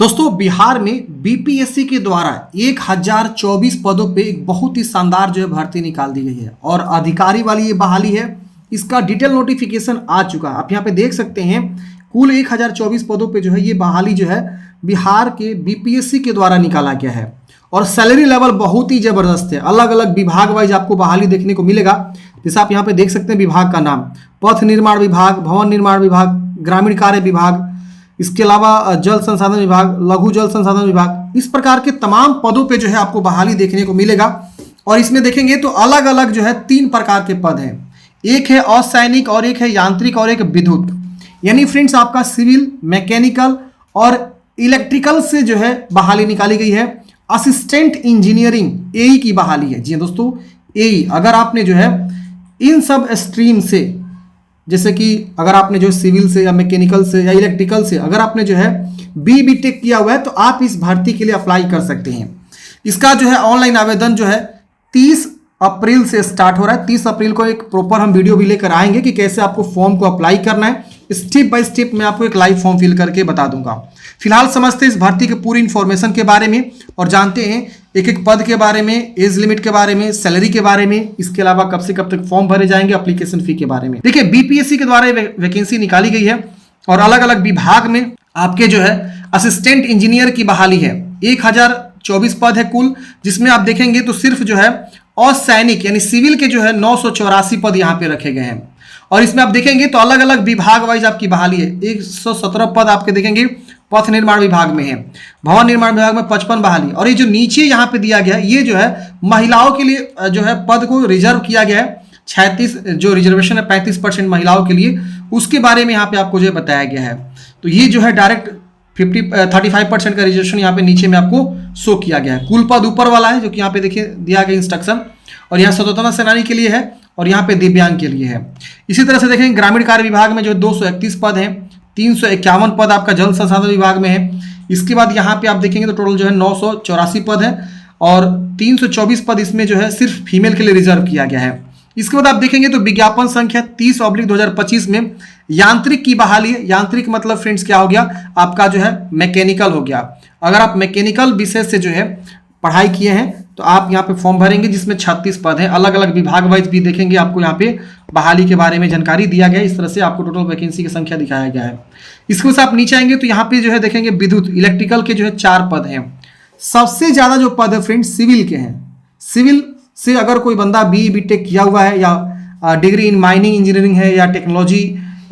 दोस्तों बिहार में बीपीएससी के द्वारा 1024 पदों पे एक बहुत ही शानदार जो है भर्ती निकाल दी गई है और अधिकारी वाली ये बहाली है। इसका डिटेल नोटिफिकेशन आ चुका है। आप यहाँ पे देख सकते हैं कुल 1024 पदों पे जो है ये बहाली जो है बिहार के बीपीएससी के द्वारा निकाला गया है और सैलरी लेवल बहुत ही जबरदस्त है। अलग अलग विभाग वाइज आपको बहाली देखने को मिलेगा। जैसे आप यहाँ पे देख सकते हैं विभाग का नाम पथ निर्माण विभाग, भवन निर्माण विभाग, ग्रामीण कार्य विभाग, इसके अलावा जल संसाधन विभाग, लघु जल संसाधन विभाग, इस प्रकार के तमाम पदों पे जो है आपको बहाली देखने को मिलेगा। और इसमें देखेंगे तो अलग अलग जो है 3 प्रकार के पद हैं। एक है असैनिक और एक है यांत्रिक और एक विद्युत। यानी फ्रेंड्स आपका सिविल, मैकेनिकल और इलेक्ट्रिकल से जो है बहाली निकाली गई है। असिस्टेंट इंजीनियरिंग एई की बहाली है। जी दोस्तों, एई अगर आपने जो है इन सब स्ट्रीम से, जैसे कि अगर आपने जो सिविल से या मैकेनिकल से या इलेक्ट्रिकल से अगर आपने जो है बीटेक किया हुआ है तो आप इस भर्ती के लिए अप्लाई कर सकते हैं। इसका जो है ऑनलाइन आवेदन जो है 30 अप्रैल से स्टार्ट हो रहा है। 30 अप्रैल को एक प्रॉपर हम वीडियो भी लेकर आएंगे कि कैसे आपको फॉर्म को अप्लाई करना है। स्टेप बाय स्टेप मैं आपको एक लाइव फॉर्म फिल करके बता दूंगा। फिलहाल समझते हैं इस भर्ती के पूरी इंफॉर्मेशन के बारे में और जानते हैं एक एक पद के बारे में, एज लिमिट के बारे में, सैलरी के बारे में, इसके अलावा कब से कब तक फॉर्म भरे जाएंगे, एप्लीकेशन फी के बारे में। देखिए बीपीएससी के द्वारा वैकेंसी निकाली गई है और अलग अलग विभाग में आपके जो है असिस्टेंट इंजीनियर की बहाली है। 1024 पद है कुल, जिसमें आप देखेंगे तो सिर्फ जो है असैनिक यानी सिविल के जो है 984 पद यहाँ पे रखे गए हैं। और इसमें आप देखेंगे तो अलग अलग विभाग वाइज आपकी बहाली है। 117 पद आपके देखेंगे पथ निर्माण विभाग में है, भवन निर्माण विभाग में 55 बहाली। और ये जो नीचे यहाँ पे दिया गया है ये जो है महिलाओं के लिए जो है पद को रिजर्व किया गया है। 36 जो रिजर्वेशन है 35% महिलाओं के लिए, उसके बारे में यहाँ पे आपको जो है बताया गया है। तो ये जो है डायरेक्ट 35% का रिजर्वेशन यहाँ पे नीचे में आपको शो किया गया है। कुल पद ऊपर वाला है जो कि यहाँ पे देखिए दिया गया इंस्ट्रक्शन, और यहाँ स्वतंत्रता सेनानी के लिए है और यहाँ पे दिव्यांग के लिए है। इसी तरह से देखेंगे ग्रामीण कार्य विभाग में जो 231 पद हैं, 351 पद आपका जल संसाधन विभाग में है। इसके बाद यहाँ पे आप देखेंगे तो टोटल जो है 984 पद है और 324 पद इसमें जो है सिर्फ फीमेल के लिए रिजर्व किया गया है। इसके बाद आप देखेंगे तो विज्ञापन संख्या 30/2025 में यांत्रिक की बहाली है। यांत्रिक मतलब फ्रेंड्स क्या हो गया, आपका जो है मैकेनिकल हो गया। अगर आप मैकेनिकल विषय से जो है पढ़ाई किए हैं तो आप यहाँ पे फॉर्म भरेंगे, जिसमें 36 पद हैं। अलग अलग विभाग वाइज भी देखेंगे आपको यहाँ पे बहाली के बारे में जानकारी दिया गया है। इस तरह से आपको टोटल वैकेंसी की संख्या दिखाया गया है। इसके बाद आप नीचे आएंगे तो यहाँ पे जो है देखेंगे विद्युत इलेक्ट्रिकल के जो है 4 पद हैं। सबसे ज्यादा जो पद है फ्रेंड्स सिविल के हैं। सिविल से अगर कोई बंदा बीटेक किया हुआ है या डिग्री इन माइनिंग इंजीनियरिंग है या टेक्नोलॉजी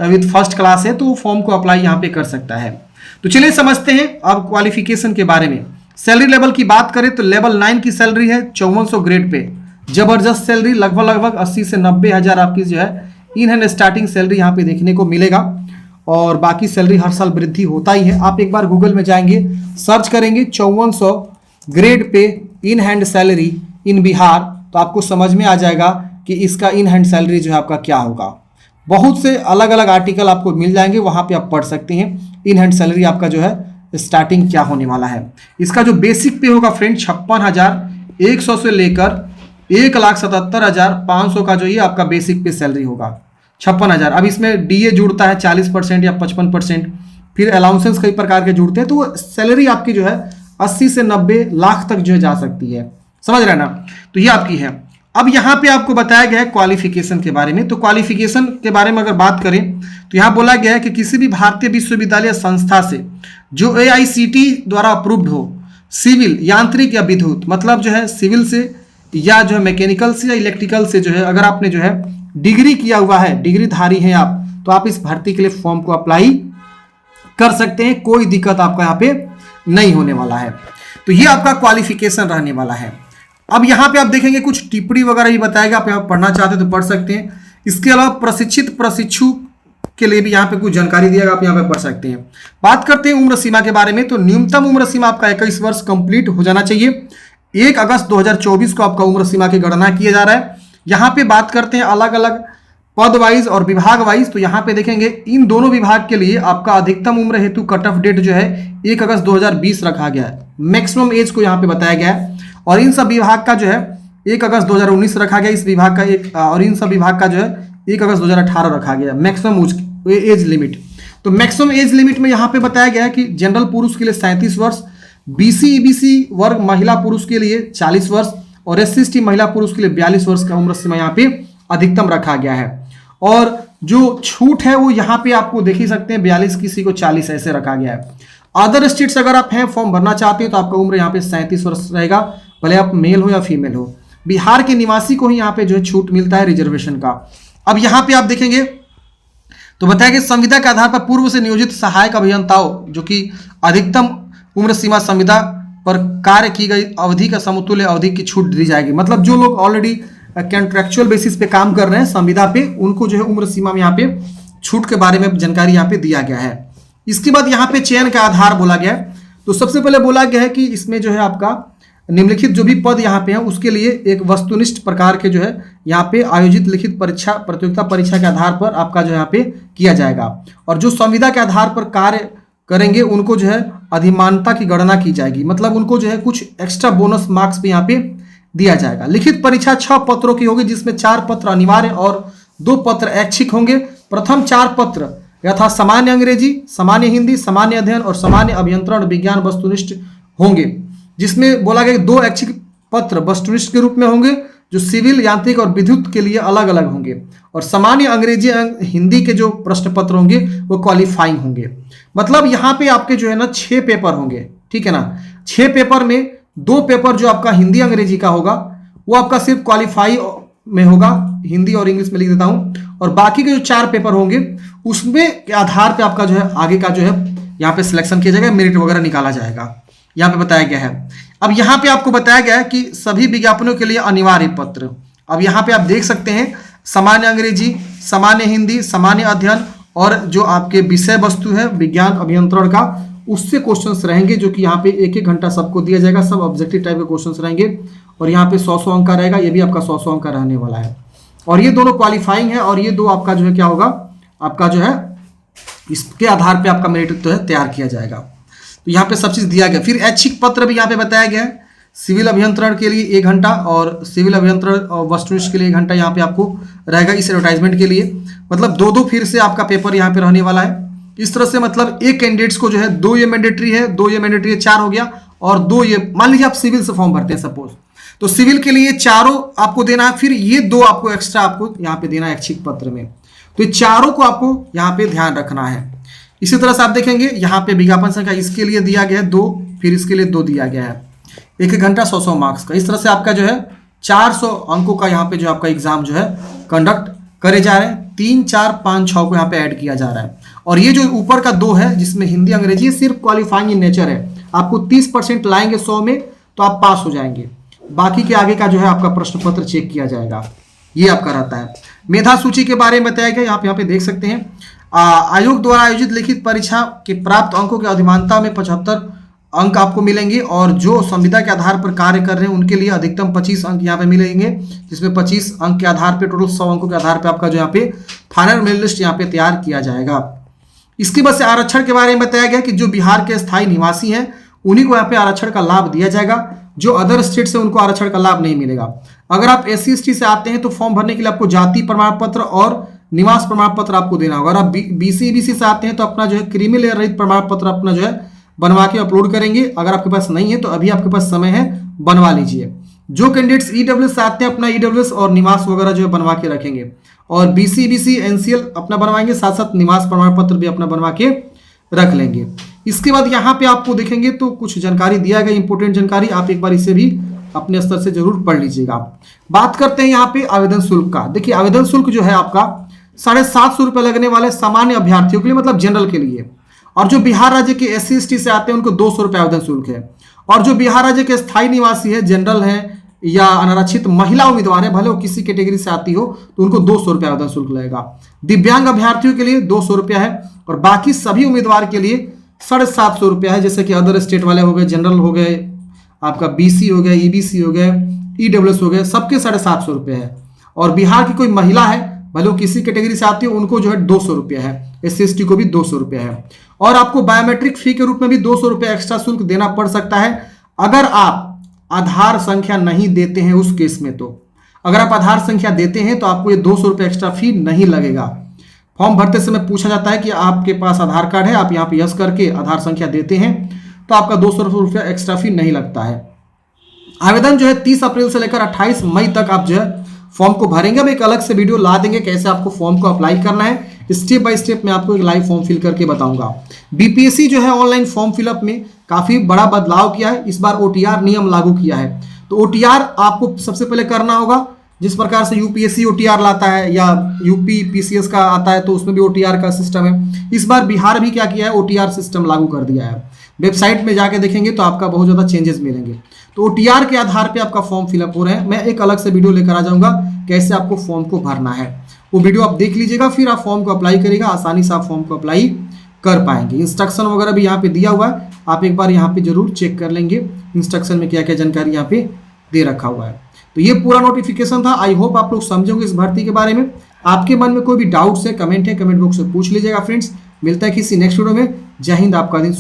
विद फर्स्ट क्लास है तो वो फॉर्म को अप्लाई यहाँ पे कर सकता है। तो चलिए समझते हैं अब क्वालिफिकेशन के बारे में। सैलरी लेवल की बात करें तो लेवल 9 की सैलरी है 5400 ग्रेड पे। जबरदस्त सैलरी, लगभग 80 से 90 हज़ार आपकी जो है इन हैंड स्टार्टिंग सैलरी यहाँ पे देखने को मिलेगा। और बाकी सैलरी हर साल वृद्धि होता ही है। आप एक बार गूगल में जाएंगे, सर्च करेंगे 5400 grade pay in hand salary in Bihar, तो आपको समझ में आ जाएगा कि इसका इन हैंड सैलरी जो है आपका क्या होगा। बहुत से अलग अलग आर्टिकल आपको मिल जाएंगे, वहाँ पे आप पढ़ सकते हैं इन हैंड सैलरी आपका जो है स्टार्टिंग क्या होने वाला है। इसका जो बेसिक पे होगा फ्रेंड 56,100 से लेकर 1,77,500 का जो ये आपका बेसिक पे सैलरी होगा 56,000। अब इसमें डीए जुड़ता है 40% या 55%, फिर अलाउंसेंस कई प्रकार के जुड़ते हैं, तो वो सैलरी आपकी जो है 80 से 90 लाख तक जो है जा सकती है। समझ रहे ना, तो ये आपकी है। अब यहाँ पे आपको बताया गया है क्वालिफिकेशन के बारे में। तो क्वालिफिकेशन के बारे में अगर बात करें तो यहाँ बोला गया है कि किसी भी भारतीय विश्वविद्यालय संस्था से जो AICTE द्वारा अप्रूव्ड हो, सिविल, यांत्रिक या विद्युत, मतलब जो है सिविल से या जो है मैकेनिकल से या इलेक्ट्रिकल से जो है अगर आपने जो है डिग्री किया हुआ है, डिग्रीधारी हैं आप, तो आप इस भर्ती के लिए फॉर्म को अप्लाई कर सकते हैं। कोई दिक्कत आपका यहाँ पे नहीं होने वाला है। तो ये आपका क्वालिफिकेशन रहने वाला है। अब यहाँ पे आप देखेंगे कुछ टिप्पणी वगैरह भी बताएगा, आप यहाँ पढ़ना चाहते हैं तो पढ़ सकते हैं। इसके अलावा प्रशिक्षित प्रशिक्षु के लिए भी यहाँ पे कुछ जानकारी दिया, आप यहाँ पे पढ़ सकते हैं। बात करते हैं उम्र सीमा के बारे में, तो न्यूनतम उम्र सीमा आपका 21 वर्ष कंप्लीट हो जाना चाहिए। 1 अगस्त 2024 को आपका उम्र सीमा की गणना किया जा रहा है। यहाँ पे बात करते हैं अलग अलग पद वाइज और विभाग वाइज, तो यहाँ पे देखेंगे इन दोनों विभाग के लिए आपका अधिकतम उम्र हेतु कट ऑफ डेट जो है 1 अगस्त 2020 रखा गया है। मैक्सिमम एज को यहाँ पे बताया गया है। और इन सब विभाग का जो है 1 अगस्त 2019 रखा गया इस विभाग का एक, और इन सब विभाग का जो है 1 अगस्त 2018 रखा गया मैक्सिमम एज लिमिट। तो मैक्सिमम एज लिमिट में यहाँ पे बताया गया है कि जनरल पुरुष के लिए 37 वर्ष, बीसी ईबीसी वर्ग महिला पुरुष के लिए 40 वर्ष और एससी एसटी महिला पुरुष के लिए 42 वर्ष का उम्र सीमा यहाँ पे अधिकतम रखा गया है। और जो छूट है वो यहाँ पे आपको देख ही सकते हैं, 42 किसी को 40 ऐसे रखा गया है। अदर स्टेट्स अगर आप हैं फॉर्म भरना चाहते हैं तो आपका उम्र यहाँ पे 37 वर्ष रहेगा, भले आप मेल हो या फीमेल हो। बिहार के निवासी को ही यहाँ पे जो है छूट मिलता है रिजर्वेशन का। अब यहाँ पे आप देखेंगे तो बताया कि संविदा के आधार पर पूर्व से नियोजित सहायक अभियंताओं जो कि अधिकतम उम्र सीमा संविदा पर कार्य की गई अवधि का समतुल्य अवधि की छूट दी जाएगी। मतलब जो लोग ऑलरेडी कॉन्ट्रेक्चुअल बेसिस पे काम कर रहे हैं संविदा पे, उनको जो है उम्र सीमा में यहाँ पे छूट के बारे में जानकारी यहाँ पे दिया गया है। इसके बाद यहाँ पे चयन का आधार बोला गया है। तो सबसे पहले बोला गया है कि इसमें जो है आपका निम्नलिखित जो भी पद यहाँ पे हैं उसके लिए एक वस्तुनिष्ठ प्रकार के जो है यहाँ पे आयोजित लिखित परीक्षा प्रतियोगिता परीक्षा के आधार पर आपका जो यहाँ पे किया जाएगा। और जो संविदा के आधार पर कार्य करेंगे उनको जो है अधिमानता की गणना की जाएगी, मतलब उनको जो है कुछ एक्स्ट्रा बोनस मार्क्स भी यहाँ पे दिया जाएगा। लिखित परीक्षा 6 पत्रों की होगी जिसमें 4 पत्र अनिवार्य और 2 पत्र ऐच्छिक होंगे। प्रथम 4 पत्र यथा सामान्य अंग्रेजी, सामान्य हिंदी, सामान्य अध्ययन और सामान्य अभियंत्रण विज्ञान वस्तुनिष्ठ होंगे, जिसमें बोला गया 2 ऐच्छिक पत्र वस्तुनिष्ठ के रूप में होंगे जो सिविल, यांत्रिक और विद्युत के लिए अलग अलग होंगे। और सामान्य अंग्रेजी हिंदी के जो प्रश्न पत्र होंगे वो क्वालिफाइंग होंगे। मतलब यहाँ पे आपके जो है ना 6 पेपर होंगे, ठीक है ना। 6 पेपर में 2 पेपर जो आपका हिंदी अंग्रेजी का होगा वो आपका सिर्फ क्वालिफाई में होगा, हिंदी और इंग्लिश में लिख देता हूँ। और बाकी के जो 4 पेपर होंगे उसमें के आधार पे आपका जो है आगे का जो है यहाँ पे सिलेक्शन किया जाएगा, मेरिट वगैरह निकाला जाएगा, यहाँ पे बताया गया है। अब यहाँ पे आपको बताया गया है कि सभी विज्ञापनों के लिए अनिवार्य पत्र। अब यहाँ पे आप देख सकते हैं सामान्य अंग्रेजी, सामान्य हिंदी, सामान्य अध्ययन और जो आपके विषय वस्तु है विज्ञान अभियंत्रण का, उससे क्वेश्चंस रहेंगे जो कि यहाँ पे 1-1 घंटा सबको दिया जाएगा। सब ऑब्जेक्टिव टाइप के क्वेश्चंस रहेंगे और यहाँ पे 100-100 अंक का रहेगा, ये भी आपका 100-100 अंक का रहने वाला है। और ये दोनों क्वालिफाइंग है और ये 2 आपका जो है क्या होगा, आपका जो है इसके आधार पे आपका मेरिट जो है तैयार किया जाएगा। तो यहाँ पे सब चीज़ दिया गया। फिर ऐच्छिक पत्र भी यहाँ पे बताया गया है। सिविल अभियंत्रण के लिए 1 घंटा और सिविल अभियंत्रण और वस्तुनिष्ठ के लिए 1 घंटा यहाँ पे आपको रहेगा इस एडवर्टाइजमेंट के लिए। मतलब 2-2 फिर से आपका पेपर यहाँ पे रहने वाला है। इस तरह से मतलब एक कैंडिडेट्स को जो है 2 ये मैंडेटरी है, 2 ये मैंडेटरी है, 4 हो गया। और 2 ये मान लीजिए आप सिविल से फॉर्म भरते हैं सपोज, तो सिविल के लिए 4 आपको देना है, फिर ये 2 आपको एक्स्ट्रा आपको यहाँ पे देना है ऐच्छिक पत्र में। तो ये 4 को आपको यहाँ पे ध्यान रखना है। इसी तरह से आप देखेंगे यहाँ पे विज्ञापन संख्या इसके लिए दिया गया है 2, फिर इसके लिए 2 दिया गया है। 1-1 घंटा 100-100 मार्क्स का। इस तरह से आपका जो है 400 अंकों का यहाँ पे जो आपका एग्जाम जो है कंडक्ट करे जा रहे हैं। 3, 4, 5, 6 को यहाँ पे ऐड किया जा रहा है। और ये जो ऊपर का 2 है जिसमें हिंदी अंग्रेजी सिर्फ क्वालिफाइंग इन नेचर है, आपको 30% लाएंगे 100 में तो आप पास हो जाएंगे। बाकी के आगे का जो है आपका प्रश्न पत्र चेक किया जाएगा, ये आपका रहता है। मेधा सूची के बारे में बताया गया, आप यहाँ पे देख सकते हैं। आयोग द्वारा आयोजित लिखित परीक्षा के प्राप्त अंकों के अधिमानता में 75 अंक आपको मिलेंगे और जो संविदा के आधार पर कार्य कर रहे हैं उनके लिए अधिकतम 25 अंक यहाँ पे मिलेंगे, जिसमें 25 अंक के आधार पे टोटल 100 अंकों के आधार पे आपका जो यहाँ पे फाइनल मेरिट लिस्ट यहाँ पे तैयार किया जाएगा। इसके बाद से आरक्षण के बारे में बताया गया कि जो बिहार के स्थायी निवासी हैं उन्हीं को यहाँ पे आरक्षण का लाभ दिया जाएगा, जो अदर स्टेट से उनको आरक्षण का लाभ नहीं मिलेगा। अगर आप SC ST से आते हैं तो फॉर्म भरने के लिए आपको जाति प्रमाण पत्र और निवास प्रमाण पत्र आपको देना होगा। अगर आप BC EBC से आते हैं तो अपना जो है क्रीमी लेयर रहित प्रमाण पत्र अपना जो है बनवा के अपलोड करेंगे। अगर आपके पास नहीं है तो अभी आपके पास समय है, बनवा लीजिए। जो कैंडिडेट्स EWS से आते हैं अपना EWS और निवास वगैरह जो है बनवा के रखेंगे। और BC EBC NCL अपना बनवाएंगे, साथ साथ निवास प्रमाण पत्र भी अपना बनवा के रख लेंगे। इसके बाद यहाँ पे आपको देखेंगे तो कुछ जानकारी दिया गया, इंपोर्टेंट जानकारी, आप एक बार इसे भी अपने स्तर से जरूर पढ़ लीजिएगा। बात करते हैं यहाँ पे आवेदन शुल्क का। देखिए आवेदन शुल्क जो है आपका 750 रुपये लगने वाले सामान्य अभ्यर्थियों के लिए, मतलब जनरल के लिए। और जो बिहार राज्य के SC ST से आते हैं उनको 200 रुपये आवेदन शुल्क है। और जो बिहार राज्य के स्थायी निवासी है, जनरल है या अनारक्षित महिला उम्मीदवार है, भले वो किसी कैटेगरी से आती हो, तो उनको 200 रुपये आवेदन शुल्क लगेगा। दिव्यांग अभ्यर्थियों के लिए 200 रुपया है और बाकी सभी उम्मीदवार के लिए 750 रुपया है। जैसे कि अदर स्टेट वाले हो गए, जनरल हो गए, आपका BC हो गया, EBC हो गए, EWS हो गए, सबके 750 रुपये है। और बिहार की कोई महिला है, भले वो किसी कैटेगरी से आती हो, उनको जो है 200 रुपया है। SC ST को भी 200 रुपया है। और आपको बायोमेट्रिक फी के रूप में भी 200 रुपया एक्स्ट्रा शुल्क देना पड़ सकता है अगर आप आधार संख्या नहीं देते हैं उस केस में। तो अगर आप आधार संख्या देते हैं तो आपको ये 200 रुपये एक्स्ट्रा फी नहीं लगेगा। फॉर्म भरते समय पूछा जाता है कि आपके पास आधार कार्ड है, आप यहाँ पे यस करके आधार संख्या देते हैं तो आपका 200 रुपया एक्स्ट्रा फी नहीं लगता है। आवेदन जो है 30 अप्रैल से लेकर 28 मई तक आप जो है फॉर्म को भरेंगे। अब एक अलग से वीडियो ला देंगे कैसे आपको फॉर्म को अप्लाई करना है, स्टेप बाय स्टेप मैं आपको एक लाइव फॉर्म फिल करके बताऊंगा। बीपीएससी जो है ऑनलाइन फॉर्म फिलअप में काफी बड़ा बदलाव किया है, इस बार ओटीआर नियम लागू किया है। तो ओटीआर आपको सबसे पहले करना होगा, जिस प्रकार से यूपीएससी ओटीआर लाता है या यूपी पीसीएस का आता है तो उसमें भी ओटीआर का सिस्टम है। इस बार बिहार भी क्या किया है, ओटीआर सिस्टम लागू कर दिया है। वेबसाइट में जाके देखेंगे तो आपका बहुत ज़्यादा चेंजेस मिलेंगे। तो ओटीआर के आधार पे आपका फॉर्म फिलअप हो रहे हैं। मैं एक अलग से वीडियो लेकर आ जाऊंगा कैसे आपको फॉर्म को भरना है, वो वीडियो आप देख लीजिएगा, फिर आप फॉर्म को अप्लाई करिएगा, आसानी से आप फॉर्म को अप्लाई कर पाएंगे। इंस्ट्रक्शन वगैरह भी यहाँ पे दिया हुआ है, आप एक बार यहाँ पे जरूर चेक कर लेंगे इंस्ट्रक्शन में क्या क्या जानकारी यहाँ पे दे रखा हुआ है। तो ये पूरा नोटिफिकेशन था। आई होप आप लोग समझोगे इस भर्ती के बारे में। आपके मन में कोई भी डाउट्स है, कमेंट बॉक्स से पूछ लीजिएगा फ्रेंड्स। मिलता है किसी नेक्स्ट वीडियो में। जय हिंद, आपका दिन शुभ।